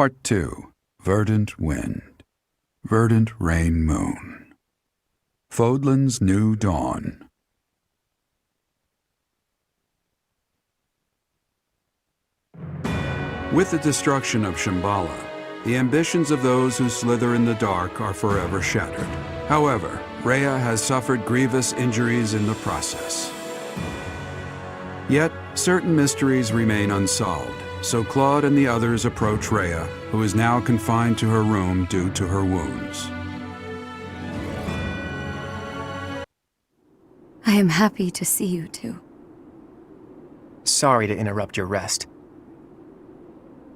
Part 2. Verdant Wind. Verdant Rain Moon. Fodlan's New Dawn. With the destruction of Shambhala, the ambitions of those who slither in the dark are forever shattered. However, Rhea has suffered grievous injuries in the process. Yet, certain mysteries remain unsolved, so Claude and the others approach Rhea, who is now confined to her room due to her wounds. I am happy to see you two. Sorry to interrupt your rest,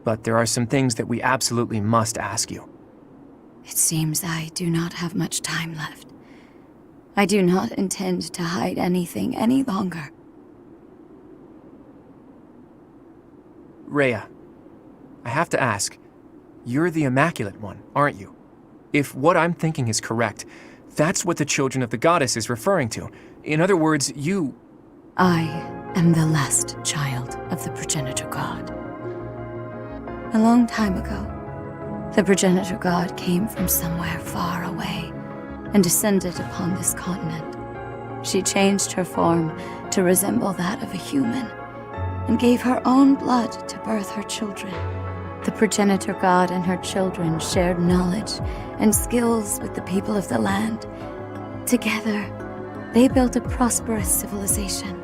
but there are some things that we absolutely must ask you. It seems I do not have much time left. I do not intend to hide anything any longer. Rhea, I have to ask, you're the Immaculate One, aren't you? If what I'm thinking is correct, that's what the children of the goddess is referring to. In other words, you... I am the last child of the progenitor god. A long time ago, the progenitor god came from somewhere far away and descended upon this continent. She changed her form to resemble that of a human and gave her own blood to birth her children. The progenitor god and her children shared knowledge and skills with the people of the land. Together, they built a prosperous civilization.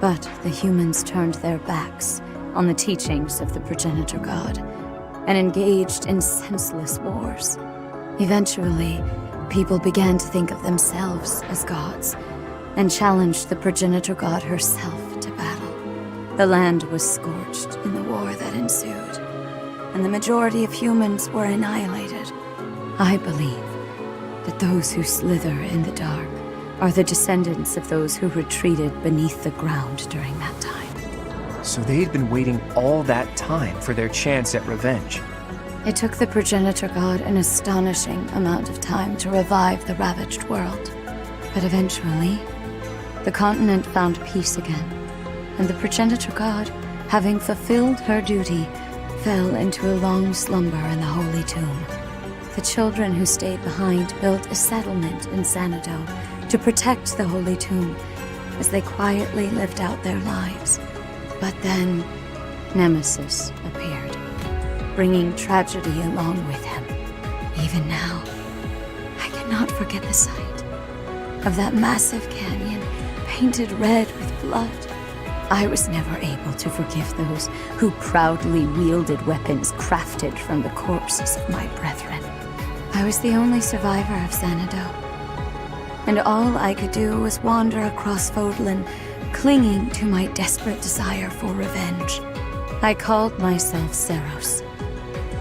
But the humans turned their backs on the teachings of the progenitor god and engaged in senseless wars. Eventually, people began to think of themselves as gods and challenged the progenitor god herself to battle. The land was scorched in the war that ensued, and the majority of humans were annihilated. I believe that those who slither in the dark are the descendants of those who retreated beneath the ground during that time. So they'd been waiting all that time for their chance at revenge. It took the progenitor god an astonishing amount of time to revive the ravaged world. But eventually, the continent found peace again, and the progenitor god, having fulfilled her duty, fell into a long slumber in the holy tomb. The children who stayed behind built a settlement in Xanadu to protect the holy tomb as they quietly lived out their lives. But then, Nemesis appeared, bringing tragedy along with him. Even now, I cannot forget the sight of that massive canyon painted red with blood. I was never able to forgive those who proudly wielded weapons crafted from the corpses of my brethren. I was the only survivor of Xanadu, and all I could do was wander across Fodlan, clinging to my desperate desire for revenge. I called myself Seros,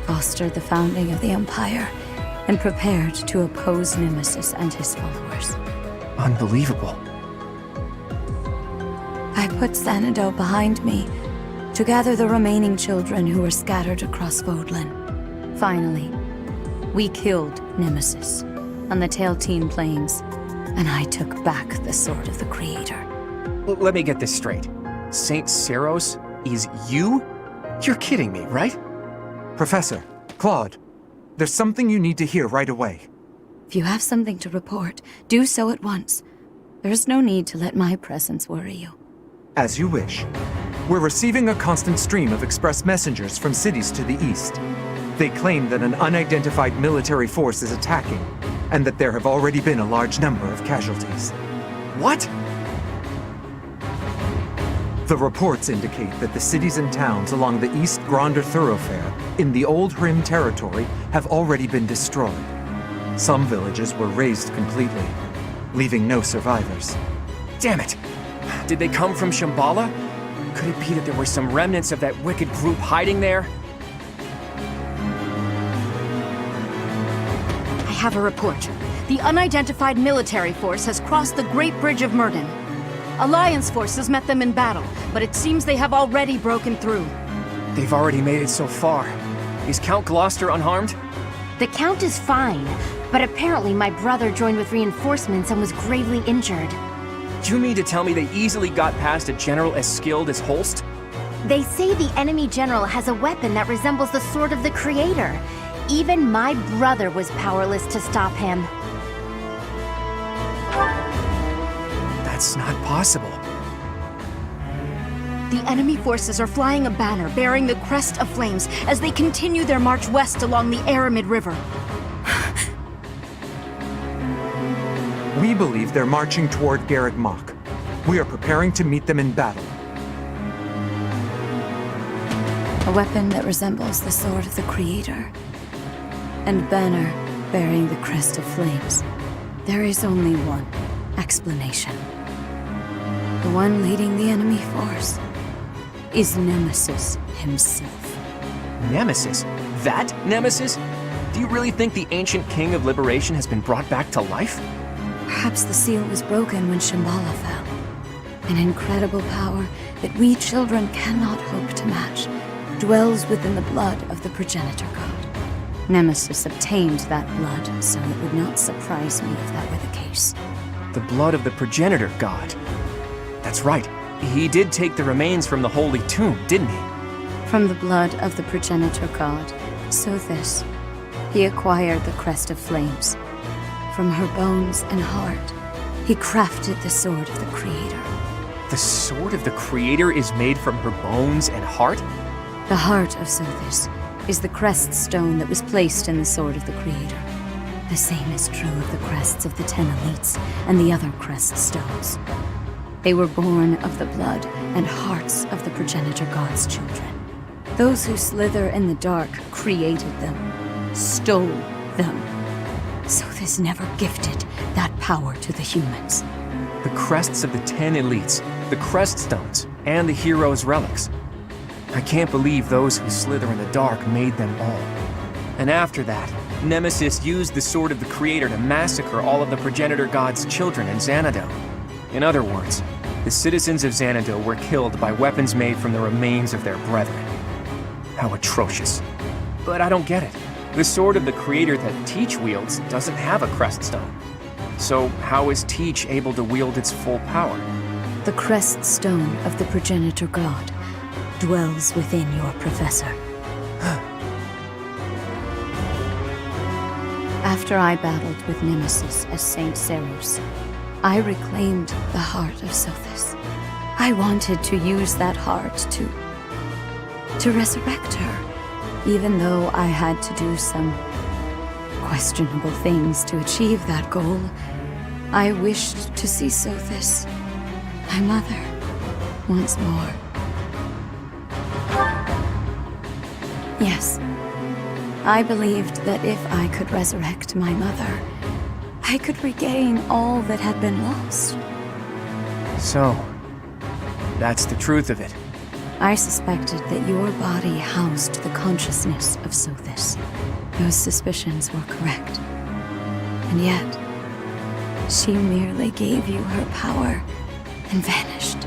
fostered the founding of the Empire, and prepared to oppose Nemesis and his followers. Unbelievable. I put Xanadu behind me to gather the remaining children who were scattered across Fodlan. Finally, we killed Nemesis on the Tailteen Plains, and I took back the Sword of the Creator. Let me get this straight. Saint Seros is you? You're kidding me, right? Professor, Claude, there's something you need to hear right away. If you have something to report, do so at once. There is no need to let my presence worry you. As you wish. We're receiving a constant stream of express messengers from cities to the east. They claim that an unidentified military force is attacking, and that there have already been a large number of casualties. What? The reports indicate that the cities and towns along the East Gronder thoroughfare in the Old Rim territory have already been destroyed. Some villages were razed completely, leaving no survivors. Damn it! Did they come from Shambhala? Could it be that there were some remnants of that wicked group hiding there? I have a report. The unidentified military force has crossed the Great Bridge of Murden. Alliance forces met them in battle, but it seems they have already broken through. They've already made it so far. Is Count Gloucester unharmed? The Count is fine, but apparently my brother joined with reinforcements and was gravely injured. Do you mean to tell me they easily got past a general as skilled as Holst? They say the enemy general has a weapon that resembles the sword of the Creator. Even my brother was powerless to stop him. That's not possible. The enemy forces are flying a banner bearing the crest of flames as they continue their march west along the Aramid River. We believe they're marching toward Garreg Mach. We are preparing to meet them in battle. A weapon that resembles the sword of the Creator. And banner bearing the crest of flames. There is only one explanation. The one leading the enemy force is Nemesis himself. Nemesis? That Nemesis? Do you really think the ancient king of liberation has been brought back to life? Perhaps the seal was broken when Shambhala fell. An incredible power that we children cannot hope to match dwells within the blood of the progenitor god. Nemesis obtained that blood, so it would not surprise me if that were the case. The blood of the progenitor god. That's right. He did take the remains from the holy tomb, didn't he? From the blood of the progenitor god, Sothis, he acquired the crest of flames. From her bones and heart, he crafted the sword of the Creator. The sword of the Creator is made from her bones and heart? The heart of Sothis is the crest stone that was placed in the sword of the Creator. The same is true of the crests of the 10 elites and the other crest stones. They were born of the blood and hearts of the progenitor god's children. Those who slither in the dark created them, stole them. Sothis never gifted that power to the humans. The crests of the 10 elites, the crest stones, and the heroes' relics. I can't believe those who slither in the dark made them all. And after that, Nemesis used the sword of the Creator to massacre all of the progenitor god's children in Xanadu. In other words, the citizens of Xanadu were killed by weapons made from the remains of their brethren. How atrocious. But I don't get it. The sword of the Creator that Teach wields doesn't have a crest stone. So how is Teach able to wield its full power? The crest stone of the progenitor god dwells within your professor. After I battled with Nemesis as Saint Serus, I reclaimed the heart of Sothis. I wanted to use that heart to resurrect her, even though I had to do some questionable things to achieve that goal. I wished to see Sothis, my mother, once more. Yes, I believed that if I could resurrect my mother, I could regain all that had been lost. So, that's the truth of it. I suspected that your body housed the consciousness of Sothis. Those suspicions were correct. And yet, she merely gave you her power and vanished.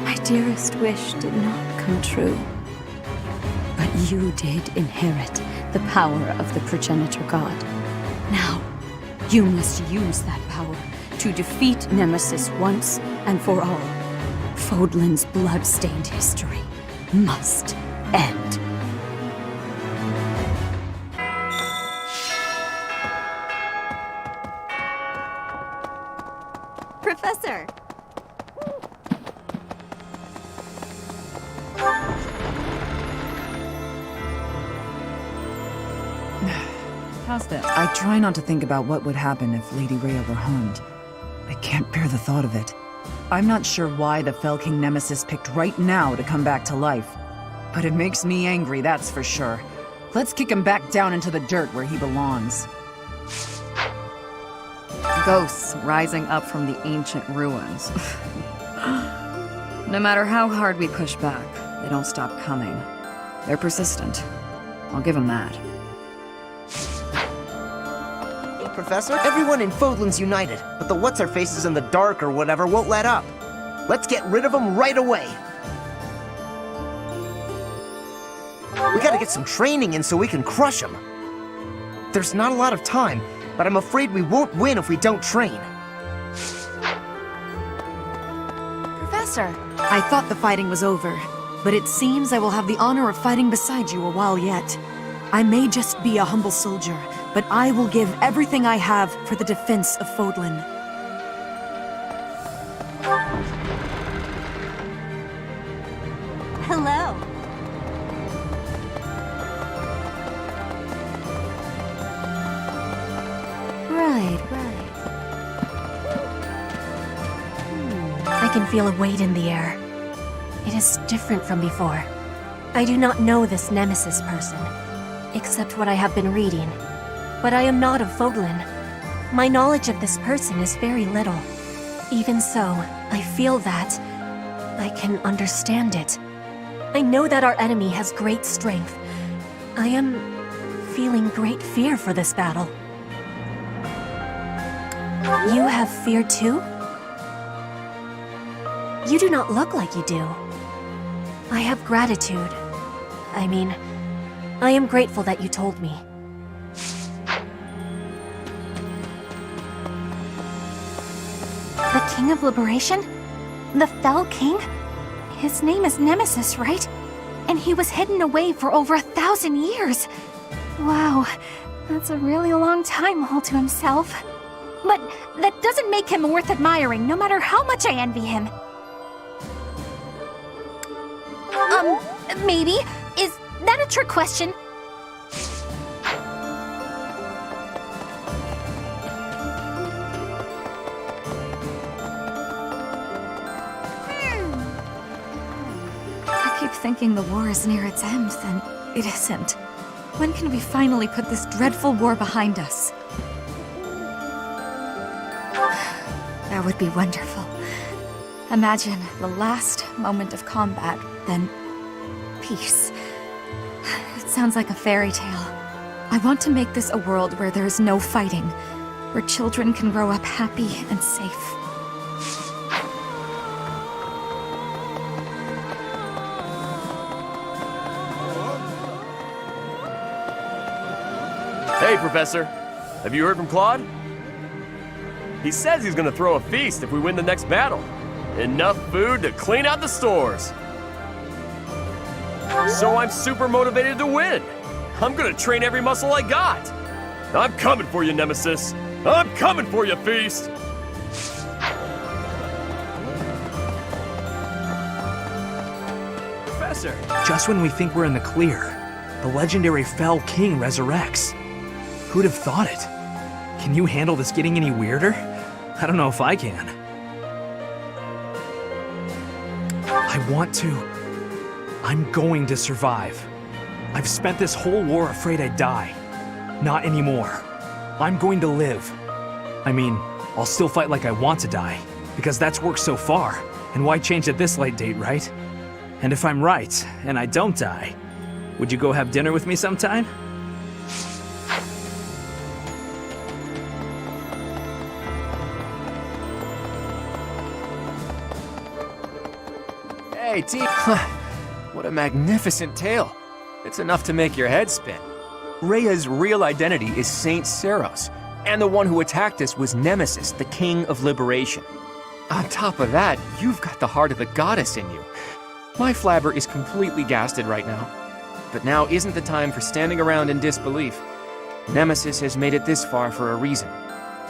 My dearest wish did not come true. But you did inherit the power of the progenitor god. Now, you must use that power to defeat Nemesis once and for all. Fodlan's blood-stained history must end. Professor! How's this? I try not to think about what would happen if Lady Rhea were harmed. I can't bear the thought of it. I'm not sure why the Fell King Nemesis picked right now to come back to life. But it makes me angry, that's for sure. Let's kick him back down into the dirt where he belongs. Ghosts rising up from the ancient ruins. No matter how hard we push back, they don't stop coming. They're persistent. I'll give them that. Professor? Everyone in Fodlan's united, but the what's-her-faces in the dark or whatever won't let up. Let's get rid of them right away. We gotta get some training in so we can crush them. There's not a lot of time, but I'm afraid we won't win if we don't train. Professor! I thought the fighting was over. but it seems I will have the honor of fighting beside you a while yet. I may just be a humble soldier, but I will give everything I have for the defense of Fodlan. Hello. Right. I can feel a weight in the air. It is different from before. I do not know this Nemesis person, except what I have been reading. But I am not of Fodlan. My knowledge of this person is very little. Even so, I feel that I can understand it. I know that our enemy has great strength. I am feeling great fear for this battle. You have fear too? You do not look like you do. I have gratitude. I mean, I am grateful that you told me. The King of Liberation? The Fell King? His name is Nemesis, right? And he was hidden away for over 1,000 years. Wow, that's a really long time all to himself. But that doesn't make him worth admiring, no matter how much I envy him. Maybe? Is that a trick question? I keep thinking the war is near its end, then it isn't. When can we finally put this dreadful war behind us? That would be wonderful. Imagine the last moment of combat, then peace. It sounds like a fairy tale. I want to make this a world where there is no fighting, where children can grow up happy and safe. Hey, Professor. Have you heard from Claude? He says he's gonna throw a feast if we win the next battle. Enough food to clean out the stores. So I'm super motivated to win. I'm gonna train every muscle I got. I'm coming for you, Nemesis. I'm coming for you, Feast. Professor! Just when we think we're in the clear, the legendary Fell King resurrects. Who'd have thought it? Can you handle this getting any weirder? I don't know if I can. I want to. I'm going to survive. I've spent this whole war afraid I'd die. Not anymore. I'm going to live. I mean, I'll still fight like I want to die, because that's worked so far, and why change at this late date, right? And if I'm right, and I don't die, would you go have dinner with me sometime? Hey, team! What a magnificent tale. It's enough to make your head spin. Rhea's real identity is Saint Seros, and the one who attacked us was Nemesis, the King of Liberation. On top of that, you've got the heart of the goddess in you. My flabber is completely gasted right now. But now isn't the time for standing around in disbelief. Nemesis has made it this far for a reason.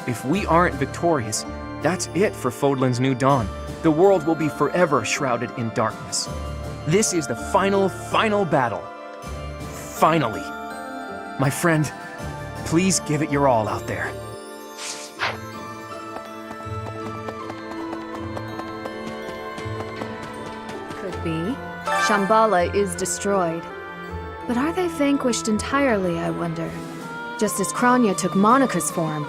If we aren't victorious, that's it for Fodlan's new dawn. The world will be forever shrouded in darkness. This is the final battle. Finally. My friend, please give it your all out there. Could be. Shambhala is destroyed. But are they vanquished entirely, I wonder? Just as Kranya took Monica's form.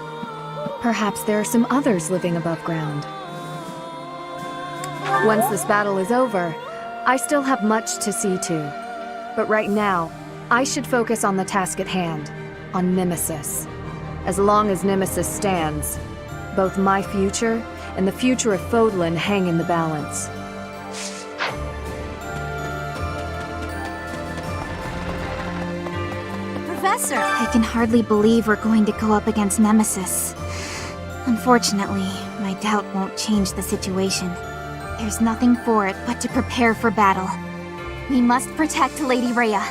Perhaps there are some others living above ground. Once this battle is over, I still have much to see to. But right now, I should focus on the task at hand, on Nemesis. As long as Nemesis stands, both my future and the future of Fodlan hang in the balance. Professor! I can hardly believe we're going to go up against Nemesis. Unfortunately, my doubt won't change the situation. There's nothing for it but to prepare for battle. We must protect Lady Rhea.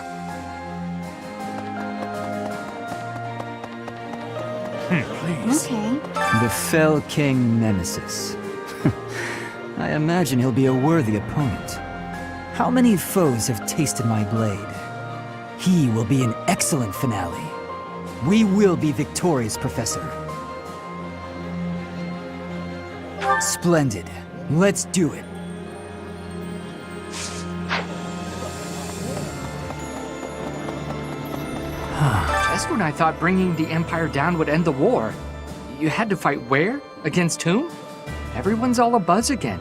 Please. Okay. The Fell King Nemesis. I imagine he'll be a worthy opponent. How many foes have tasted my blade? He will be an excellent finale. We will be victorious, Professor. Splendid. Let's do it. Just when I thought bringing the Empire down would end the war, you had to fight where? Against whom? Everyone's all abuzz again.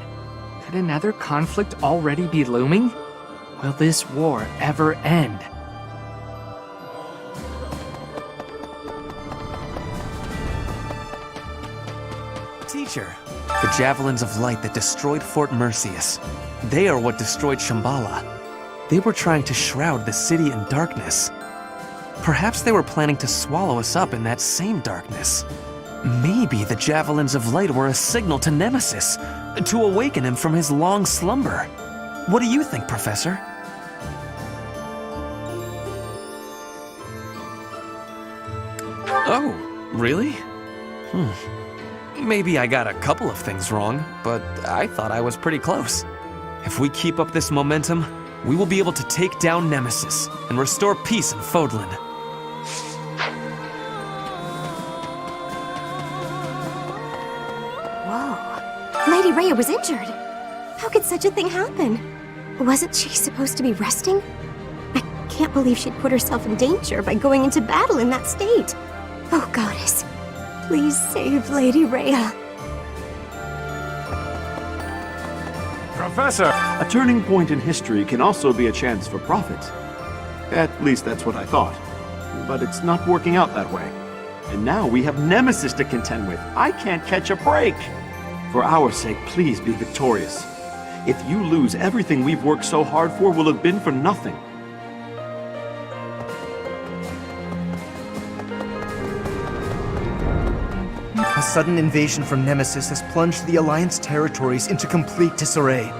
Could another conflict already be looming? Will this war ever end? Teacher, the javelins of light that destroyed Fort Mercius. They are what destroyed Shambhala. They were trying to shroud the city in darkness. Perhaps they were planning to swallow us up in that same darkness. Maybe the javelins of light were a signal to Nemesis, to awaken him from his long slumber. What do you think, Professor? Oh, really? Maybe I got a couple of things wrong, but I thought I was pretty close. If we keep up this momentum, we will be able to take down Nemesis and restore peace in Fodlan. Whoa. Lady Rhea was injured. How could such a thing happen? Wasn't she supposed to be resting? I can't believe she'd put herself in danger by going into battle in that state. Oh, Goddess. Please save Lady Rhea. Professor! A turning point in history can also be a chance for profit. At least that's what I thought. But it's not working out that way. And now we have Nemesis to contend with. I can't catch a break. For our sake, please be victorious. If you lose, everything we've worked so hard for will have been for nothing. A sudden invasion from Nemesis has plunged the Alliance territories into complete disarray.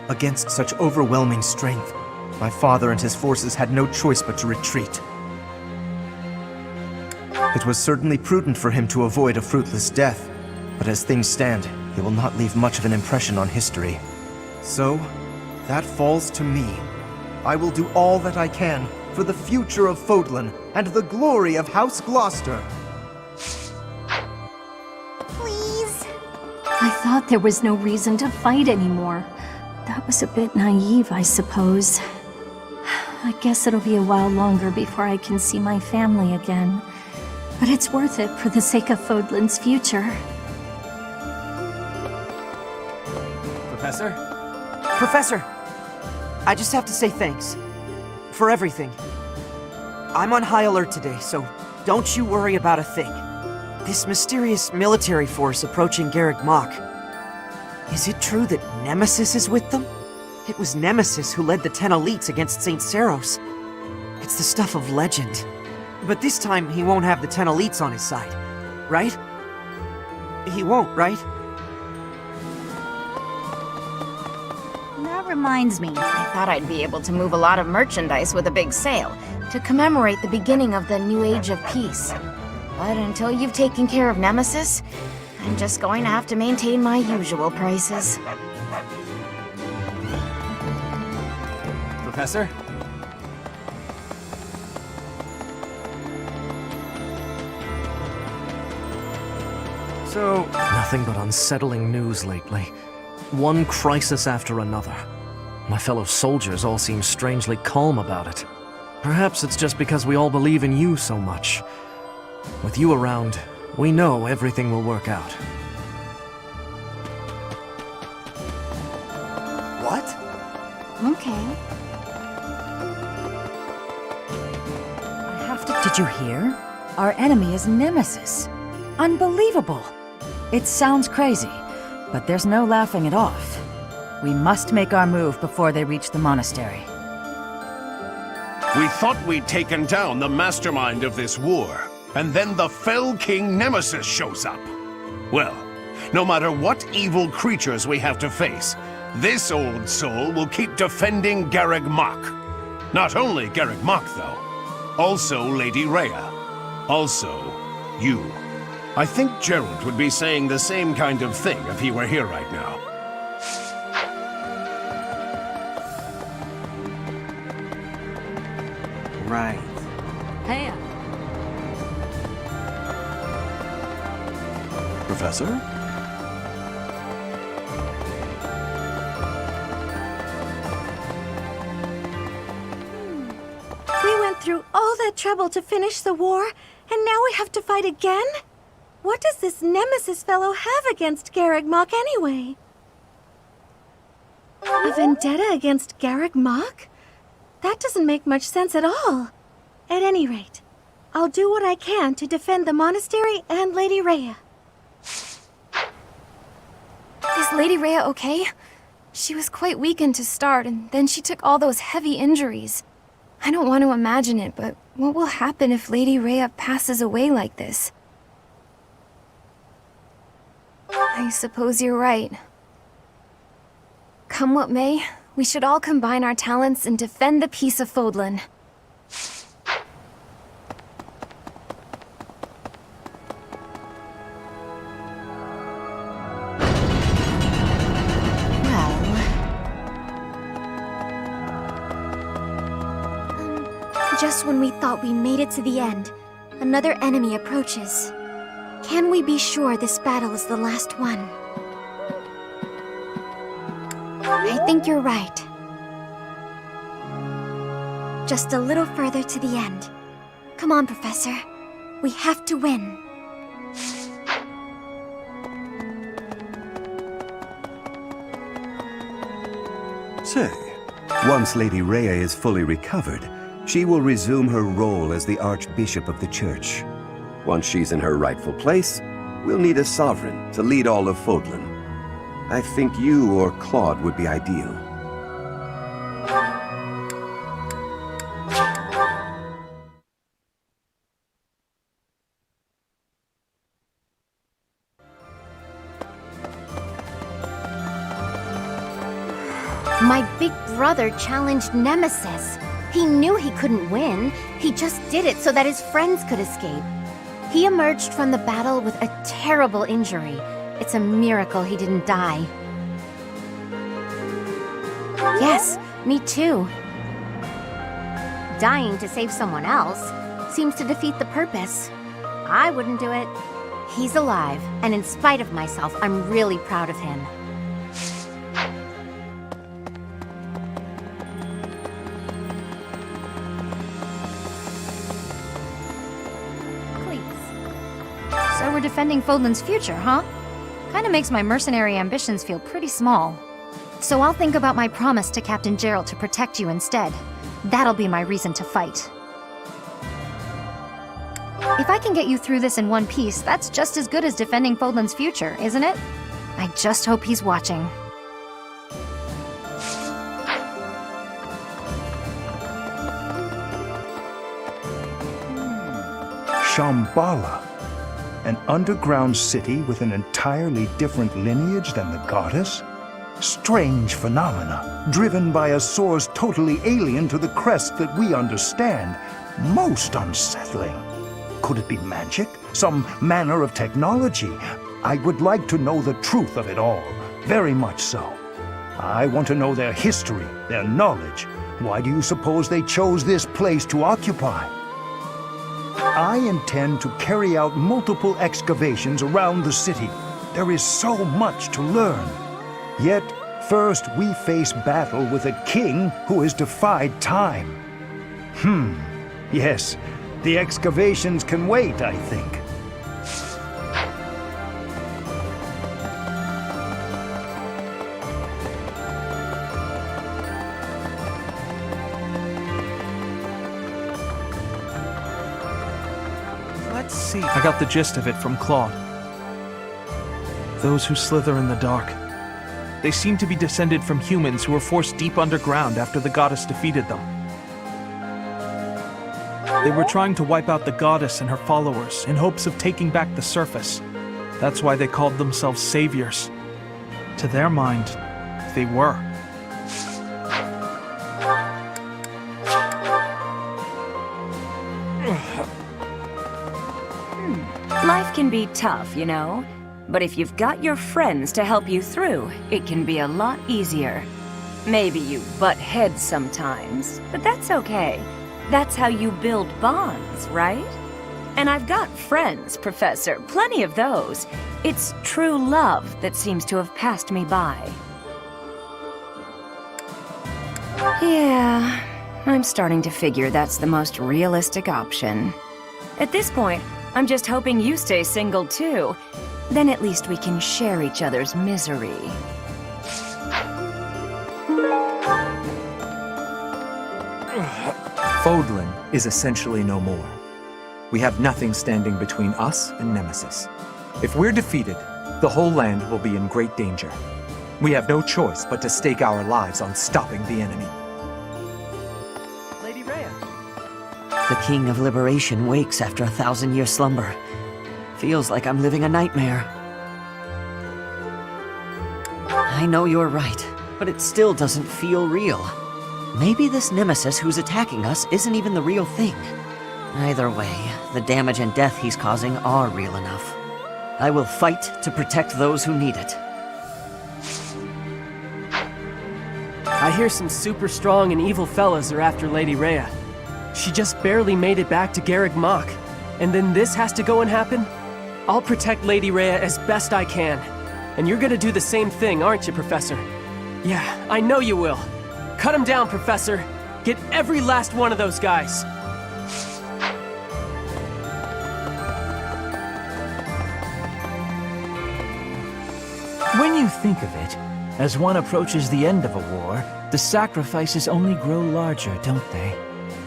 Against such overwhelming strength, my father and his forces had no choice but to retreat. It was certainly prudent for him to avoid a fruitless death, but as things stand, he will not leave much of an impression on history. So, that falls to me. I will do all that I can for the future of Fodlan and the glory of House Gloucester. I thought there was no reason to fight anymore. That was a bit naive, I suppose. I guess it'll be a while longer before I can see my family again. But it's worth it for the sake of Fodlan's future. Professor? Professor! I just have to say thanks. For everything. I'm on high alert today, so don't you worry about a thing. This mysterious military force approaching Garreg Mach. Is it true that Nemesis is with them? It was Nemesis who led the 10 elites against St. Saros. It's the stuff of legend. But this time, he won't have the 10 elites on his side, right? He won't, right? That reminds me, I thought I'd be able to move a lot of merchandise with a big sale to commemorate the beginning of the new age of peace. But until you've taken care of Nemesis, I'm just going to have to maintain my usual prices. Professor? So, nothing but unsettling news lately. One crisis after another. My fellow soldiers all seem strangely calm about it. Perhaps it's just because we all believe in you so much. With you around, we know everything will work out. What? Okay. I have to... Did you hear? Our enemy is Nemesis. Unbelievable. It sounds crazy, but there's no laughing it off. We must make our move before they reach the monastery. We thought we'd taken down the mastermind of this war, and then the Fell King Nemesis shows up. Well, no matter what evil creatures we have to face, This old soul will keep defending Garreg Mach. Not only Garreg Mach, though. Also Lady Rhea. Also, you. I think Gerald would be saying the same kind of thing if he were here right now. Right. Hey. Professor? We went through all that trouble to finish the war, and now we have to fight again? What does this Nemesis fellow have against Garreg Mach anyway? A vendetta against Garreg Mach? That doesn't make much sense at all. At any rate, I'll do what I can to defend the monastery and Lady Rhea. Is Lady Rhea okay? She was quite weakened to start, and then she took all those heavy injuries. I don't want to imagine it, but what will happen if Lady Rhea passes away like this? I suppose you're right. Come what may, we should all combine our talents and defend the peace of Fodlan. Just when we thought we made it to the end, another enemy approaches. Can we be sure this battle is the last one? I think you're right. Just a little further to the end. Come on, Professor. We have to win. Say, once Lady Rhea is fully recovered, she will resume her role as the Archbishop of the Church. Once she's in her rightful place, we'll need a sovereign to lead all of Fodlan. I think you or Claude would be ideal. My big brother challenged Nemesis. He knew he couldn't win. He just did it so that his friends could escape. He emerged from the battle with a terrible injury. It's a miracle he didn't die. Yes, me too. Dying to save someone else seems to defeat the purpose. I wouldn't do it. He's alive, and in spite of myself, I'm really proud of him. So we're defending Fodlan's future, huh? Kinda makes my mercenary ambitions feel pretty small. So I'll think about my promise to Captain Gerald to protect you instead. That'll be my reason to fight. If I can get you through this in one piece, that's just as good as defending Fodlan's future, isn't it? I just hope he's watching. Shambhala. An underground city with an entirely different lineage than the goddess? Strange phenomena, driven by a source totally alien to the crest that we understand. Most unsettling. Could it be magic? Some manner of technology? I would like to know the truth of it all. Very much so. I want to know their history, their knowledge. Why do you suppose they chose this place to occupy? I intend to carry out multiple excavations around the city. There is so much to learn. Yet, first we face battle with a king who has defied time. Yes, the excavations can wait, I think. Let's see. I got the gist of it from Claude. Those who slither in the dark. They seem to be descended from humans who were forced deep underground after the goddess defeated them. They were trying to wipe out the goddess and her followers in hopes of taking back the surface. That's why they called themselves saviors. To their mind, They were. Life can be tough, you know. But if you've got your friends to help you through, it can be a lot easier. Maybe you butt heads sometimes, but that's okay. That's how you build bonds, right? And I've got friends, Professor, plenty of those. It's true love that seems to have passed me by. Yeah, I'm starting to figure that's the most realistic option. At this point, I'm just hoping you stay single too. Then at least we can share each other's misery. Fodlan is essentially no more. We have nothing standing between us and Nemesis. If we're defeated, the whole land will be in great danger. We have no choice but to stake our lives on stopping the enemy. Lady Rhea. The King of Liberation wakes after a 1,000-year slumber. Feels like I'm living a nightmare. I know you're right, but it still doesn't feel real. Maybe this Nemesis who's attacking us isn't even the real thing. Either way, the damage and death he's causing are real enough. I will fight to protect those who need it. I hear some super strong and evil fellas are after Lady Rhea. She just barely made it back to Garreg Mach. And then this has to go and happen? I'll protect Lady Rhea as best I can. And you're gonna do the same thing, aren't you, Professor? Yeah, I know you will. Cut him down, Professor. Get every last one of those guys. When you think of it, as one approaches the end of a war, the sacrifices only grow larger, don't they?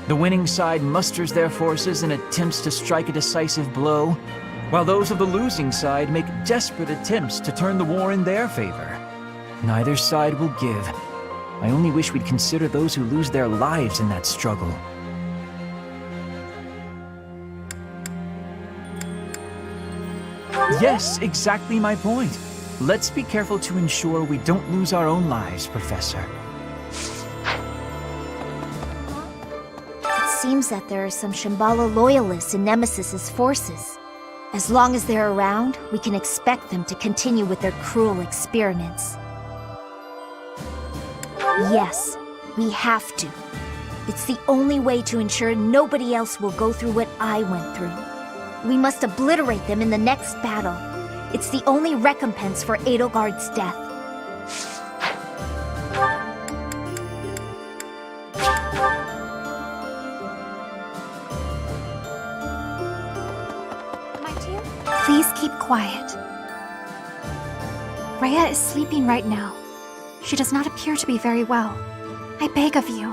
The winning side musters their forces and attempts to strike a decisive blow, while those of the losing side make desperate attempts to turn the war in their favor. Neither side will give. I only wish we'd consider those who lose their lives in that struggle. Yes, exactly my point. Let's be careful to ensure we don't lose our own lives, Professor. It seems that there are some Shambhala loyalists in Nemesis's forces. As long as they're around, we can expect them to continue with their cruel experiments. Yes, we have to. It's the only way to ensure nobody else will go through what I went through. We must obliterate them in the next battle. It's the only recompense for Edelgard's death. Please keep quiet. Rhea is sleeping right now. She does not appear to be very well. I beg of you,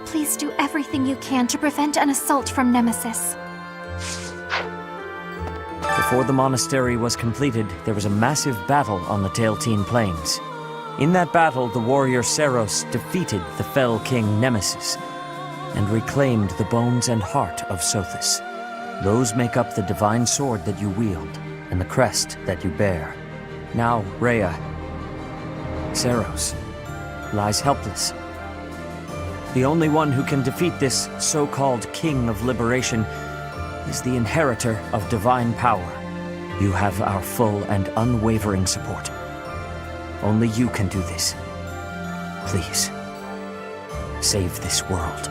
please do everything you can to prevent an assault from Nemesis. Before the monastery was completed, there was a massive battle on the Tailteen Plains. In that battle, the warrior Seros defeated the fell king Nemesis and reclaimed the bones and heart of Sothis. Those make up the divine sword that you wield and the crest that you bear. Now, Rhea, Seros, lies helpless. The only one who can defeat this so-called King of Liberation is the inheritor of divine power. You have our full and unwavering support. Only you can do this. Please, save this world.